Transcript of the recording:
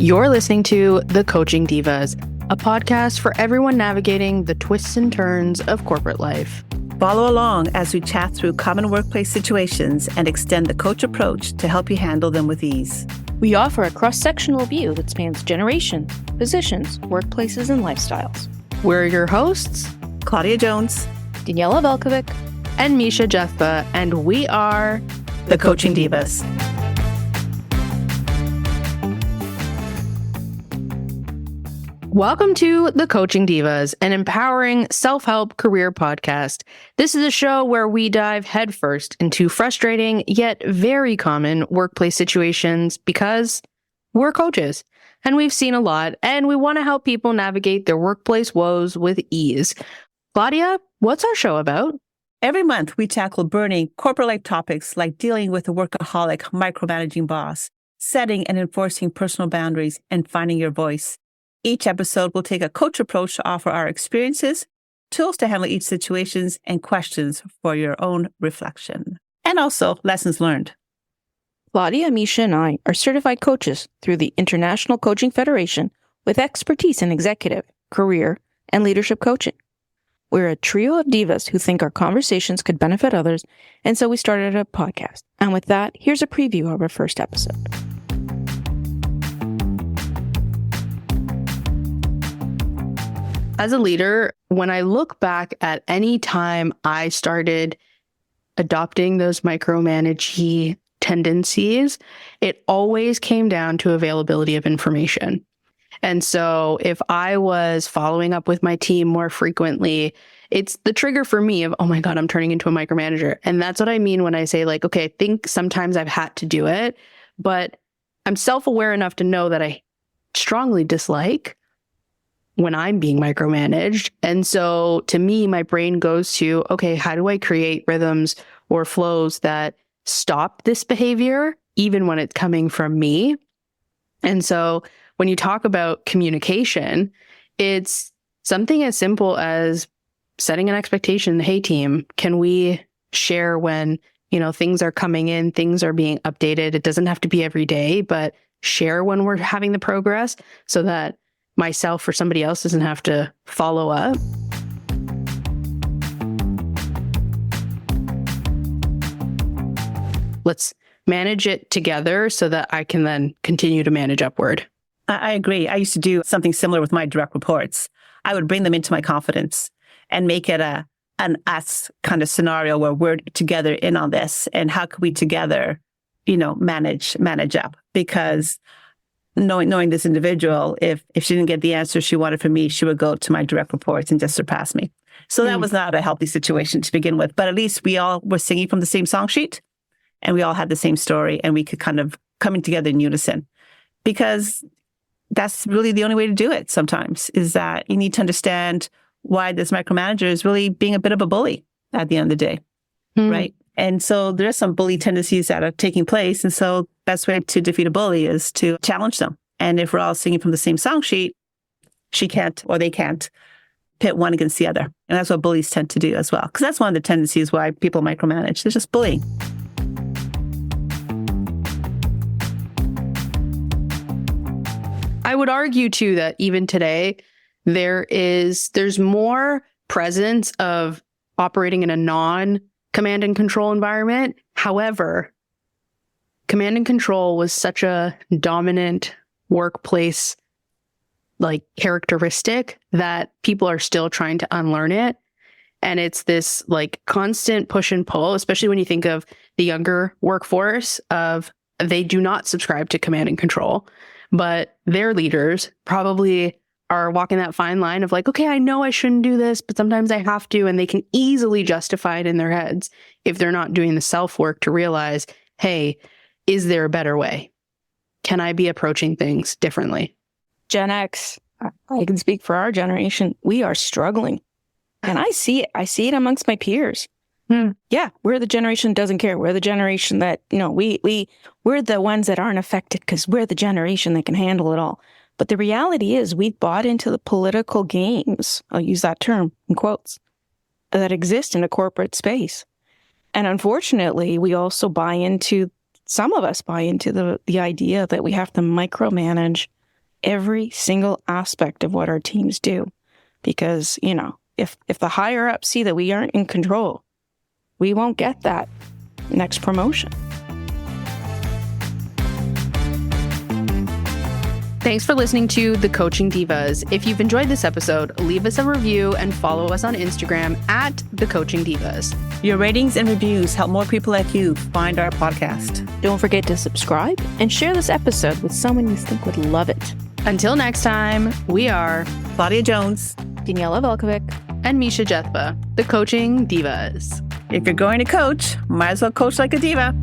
You're listening to The Coaching Divas, a podcast for everyone navigating the twists and turns of corporate life. Follow along as we chat through common workplace situations and extend the coach approach to help you handle them with ease. We offer a cross-sectional view that spans generations, positions, workplaces, and lifestyles. We're your hosts, Claudia Jones, Daniela Veljkovic, and Misha Jethva, and we are The Coaching Divas. Welcome to The Coaching Divas, an empowering self-help career podcast. This is a show where we dive headfirst into frustrating yet very common workplace situations because we're coaches and we've seen a lot and we want to help people navigate their workplace woes with ease. Claudia, what's our show about? Every month, we tackle burning corporate-like topics like dealing with a workaholic, micromanaging boss, setting and enforcing personal boundaries, and finding your voice. Each episode will take a coach approach to offer our experiences, tools to handle each situation, and questions for your own reflection. And also lessons learned. Claudia, Misha, and I are certified coaches through the International Coaching Federation with expertise in executive, career, and leadership coaching. We're a trio of divas who think our conversations could benefit others, and so we started a podcast. And with that, here's a preview of our first episode. As a leader, when I look back at any time I started adopting those micromanaging tendencies, it always came down to availability of information. And so if I was following up with my team more frequently, it's the trigger for me of, oh my God, I'm turning into a micromanager. And that's what I mean when I say like, okay, I think sometimes I've had to do it, but I'm self-aware enough to know that I strongly dislike when I'm being micromanaged. And so to me, my brain goes to, okay, how do I create rhythms or flows that stop this behavior, even when it's coming from me? And so when you talk about communication, it's something as simple as setting an expectation. Hey team, can we share when, things are coming in, things are being updated? It doesn't have to be every day, but share when we're having the progress so that myself or somebody else doesn't have to follow up. Let's manage it together so that I can then continue to manage upward. I agree. I used to do something similar with my direct reports. I would bring them into my confidence and make it an us kind of scenario where we're together in on this. And how could we together, manage up? Because knowing this individual, if she didn't get the answer she wanted from me, she would go to my direct reports and just surpass me. So that was not a healthy situation to begin with. But at least we all were singing from the same song sheet and we all had the same story and we could kind of come in together in unison. Because that's really the only way to do it sometimes, is that you need to understand why this micromanager is really being a bit of a bully at the end of the day, right? And so there are some bully tendencies that are taking place. And so best way to defeat a bully is to challenge them. And if we're all singing from the same song sheet, she can't or they can't pit one against the other. And that's what bullies tend to do as well. Because that's one of the tendencies why people micromanage. There's just bullying. I would argue too that even today, there's more presence of operating in a non-command and control environment. However, command and control was such a dominant workplace characteristic that people are still trying to unlearn it. And it's this constant push and pull, especially when you think of the younger workforce of they do not subscribe to command and control, but their leaders probably are walking that fine line of okay, I know I shouldn't do this, but sometimes I have to, and they can easily justify it in their heads if they're not doing the self-work to realize, hey, is there a better way? Can I be approaching things differently? Gen X, I can speak for our generation, we are struggling. And I see it. I see it amongst my peers. Yeah, we're the generation that doesn't care. We're the generation that, we're the ones that aren't affected because we're the generation that can handle it all. But the reality is we've bought into the political games, I'll use that term in quotes, that exist in a corporate space. And unfortunately, we also some of us buy into the idea that we have to micromanage every single aspect of what our teams do. Because, if the higher ups see that we aren't in control, we won't get that next promotion. Thanks for listening to The Coaching Divas. If you've enjoyed this episode, leave us a review and follow us on Instagram at The Coaching Divas. Your ratings and reviews help more people like you find our podcast. Don't forget to subscribe and share this episode with someone you think would love it. Until next time, we are Claudia Jones, Daniela Veljkovic, and Misha Jethva, The Coaching Divas. If you're going to coach, might as well coach like a diva.